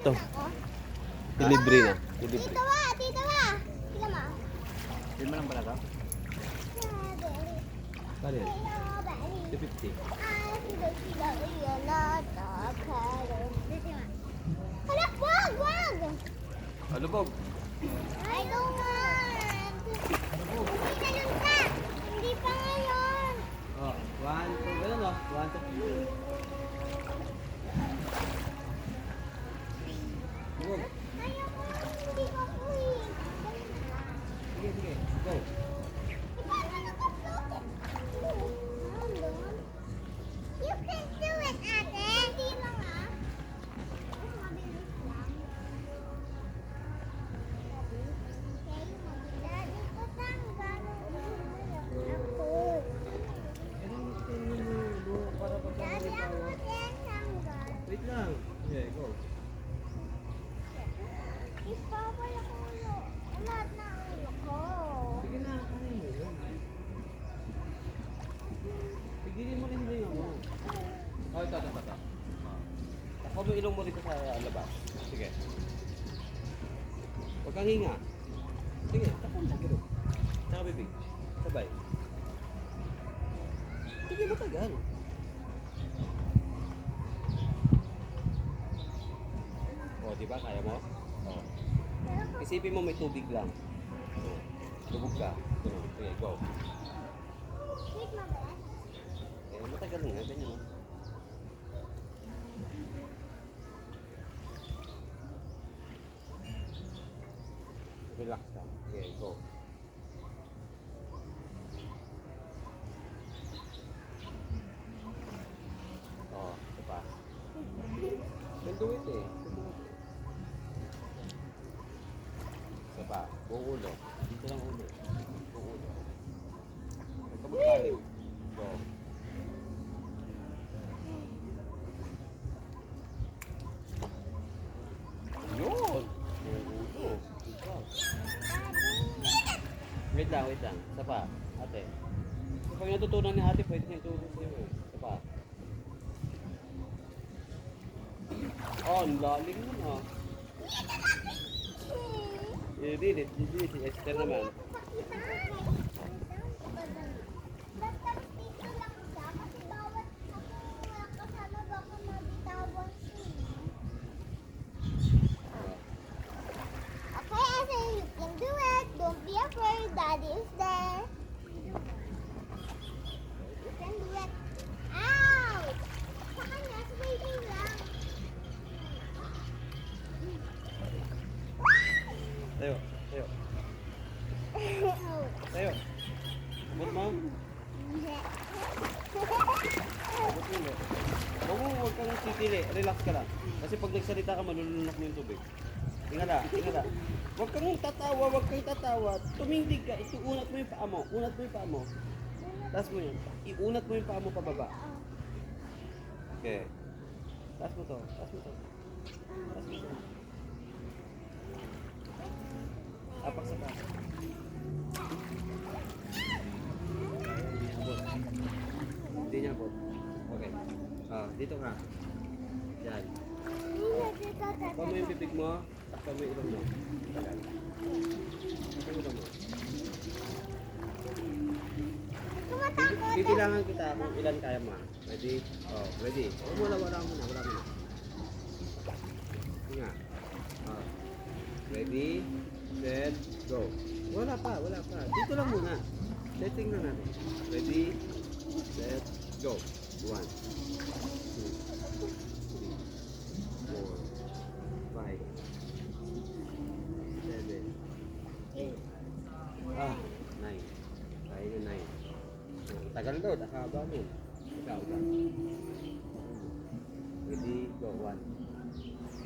to. Delivery na. Delivery. Tito wa, tito wa. Tila mo. Hindi mo lang pala ka? Kano yan? 250. Hala, wag, wag. Ano ba? I don't want. Hindi na yun ka. Hindi pa ngayon. Oh, 1, 2, ganun o. 1, 2. Huwag. Ayaw ko. Hindi ko po eh. Sige, sige. Go. Paano naka-float? You can do it, ate. Hindi lang ah. Mas mabilis lang. Okay, daddy ko tanggal. Ako. Daddy, ako din tanggal. Wait lang. Okay, go. Ipapal ako ulo. Lahat na ang ulo ko. Sige na, kanin mo yun. Pigilin mo rin yung hinga mo. Oh, ito. Takbo mo ilong mo rito sa labas. Sige. Huwag kang hinga. Sige, takbo mo. Gano'n. Tsaka bibig. Sabay. Sige, matagal. Oh, di ba? Kaya mo? Oh. Isipin mo may tubig lang. Oh. Lubog ka. Ganun. Sige, go. Wait, mabilis. Eh, matagal nga. Ganyan, no? Relax ka. Okay, go. Oh, ito pa. Can do it eh. Isa pa. Buong ulo. Dito lang ulo. Buong ulo. Ito magkalim. Go. Yun! Buong ulo. Good job. Wait lang. Isa pa. Ate. Pag natutunan ni ate, pwede niyang tulong sa'yo eh. Isa pa. Oh, ang lalim nun ah. Hindi si Esther naman. Basta dito lang siya kasi bawat ako wala kasama baka mabitawan siya. Okay, Asa, you can do it. Don't be afraid. Daddy is there. You can do it. Ouch! Sa kanya, waiting lang. Tayo. Abot mo. Huwag kang titili. Relax ka lang. Kasi pag nagsalita ka, malulunok mo yung tubig. Tingala. Huwag kang tatawa. Tumindig ka. Unat mo yung paa mo. Taas mo yun. Iunat mo yung paa mo pababa. Okay. Taas mo to. Apak sa pa. Hindi niya abot. Okay. Dito ka. Yan. Takpan mo yung bibig mo. Takpan mo yung ilong mo. Tagal. Takpan mo ilong mo. Tumatakot. Bibilangan kita kung ilan kaya mo. Ready? Oh, ready. Wala muna. Nga. Ready? Set, go. Wala pa. Dito lang muna. Setting na natin. Ready? Set, go. 1, 2, 3, 4, 5, 7, 8. 9. Tayo na 9. Tagal daw, nakahaba mo. Ikaw. Ready, go. 1,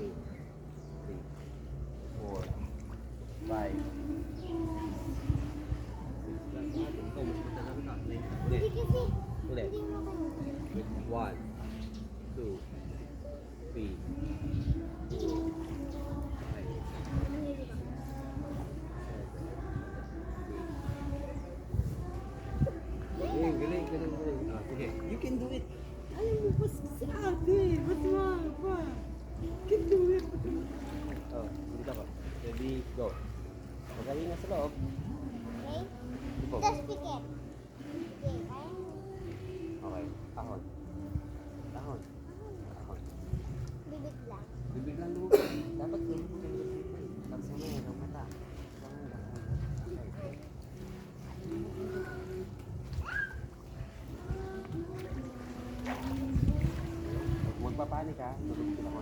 2, 3, 4, 5. Ikaw, mas matagal ka. Hindi kasi. Ulit. Hindi mo kaya. 1, 2, 3, 4, 5. Galing. Sige, you can do it. Go. Magaling na sa loob. Okay? Ipo. Tapos pikit. Okay, kaya mo. Okay. Ahon. Ahon. Ahon. Bibig lang. Bibig lang lumabas. Dapat lumabas yung dito. Tapos mo yan, ang mata. Okay. Huwag magpapanik ha. Tulog sila ko.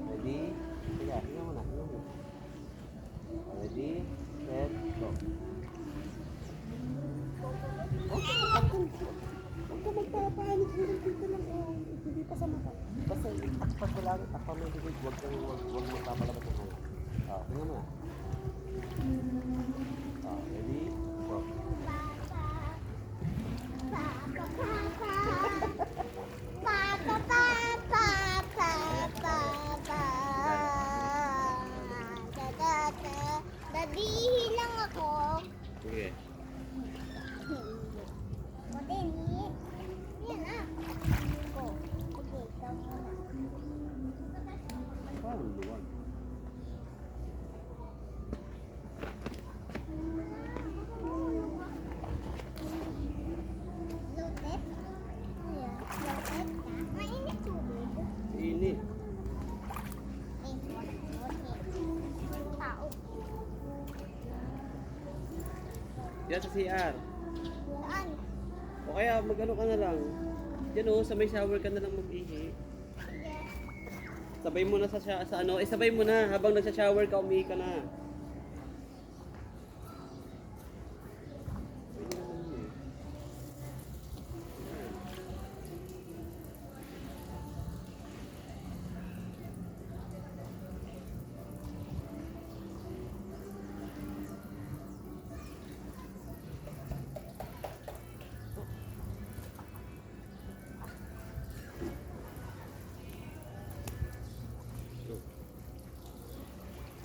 Ready? Sige, hinga mo na. Hinga mo. Ready? Set, go. Huwag ka magpapanik. Dito lang. Hindi pa sa mata. Basta itakpas mo lang. Takpan mo yung bibig. Huwag magpapalabas ng hangin. Hinga mo na. Ready? Go. Dadihi lang ako. Sige. O, Denny. Yan ah. Go. Okay, ikaw muna. Paano luwag? Loaded? Ayan. Loaded ka? Mainit tubig. Init. Tao. Yan sa CR. Saan? O kaya mag-ano ka na lang. Yan o, sa may shower ka na lang mag-ihi. Yes. Sabay mo na sa ano, sabay mo na habang nagsa-shower ka, umihi ka na. Pwede naman yun eh.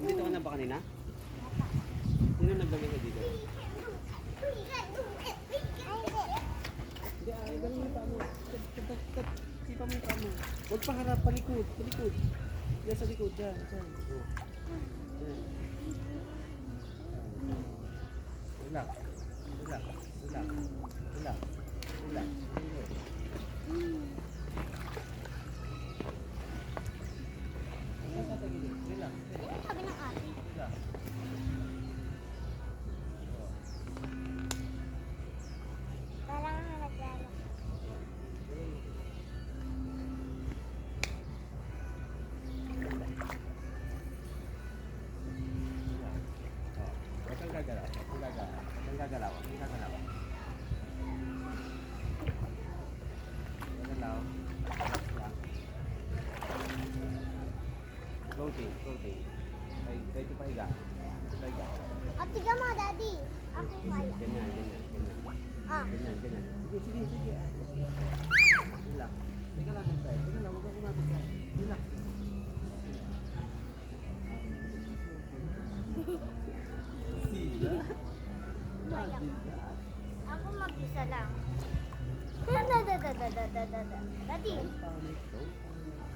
Dito ka na ba kanina? Sino naglagay ka dito? Hindi, ganun yung paa mo. Sipa mo yung paa mo. Huwag pa harap, palikod, palikod. Yan sa likod, dyan, dyan. Oh. Dyan. Relax, relax, relax, relax, relax. Relax, relax. Sabi ng ate. Relax. Parang naglalaro. Huwag kang gagalaw. Huwag kang gagalaw. Huwag kang gagalaw. Huwag kang gagalaw. Gagalaw. Relax lang. Floating, floating. Try to pahiga. Pahiga. At tiga mo, daddy. Ako kaya. Ganyan, ganyan, ganyan. Ah. Ganyan, ganyan. Sige, sige, sige. Relax. Teka lang, Sensei. Teka lang, huwag ako mabigay. Relax. Sila? Kaya. Ako mag-isa lang. Daddy. Don't panic, don't panic. Daddy, daddy. Don't panic.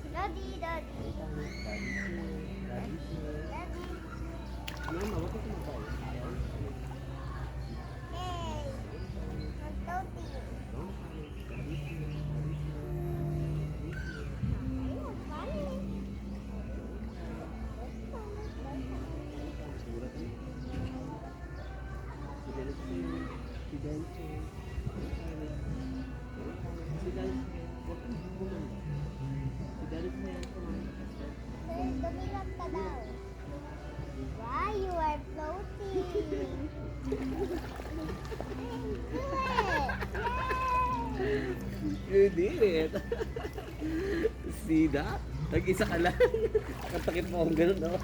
Daddy here. Daddy here. Daddy. Mama, huwag ka tumatay. Don't panic. Hey. Ang toti. Don't panic. Daddy here. Daddy here. Daddy here. Ayun, funny. Surat niyo. Si Dennis here. Si Dennis here. Don't panic. Don't panic. Si Dennis here. Huwag kang bumalik. Si Dennis here. Come on. Sir, dumilat ka daw. Wow, you are floating. Do it. Yay. You did it. See that? Nag-isa ka lang. Katakit mo akong ganun, no?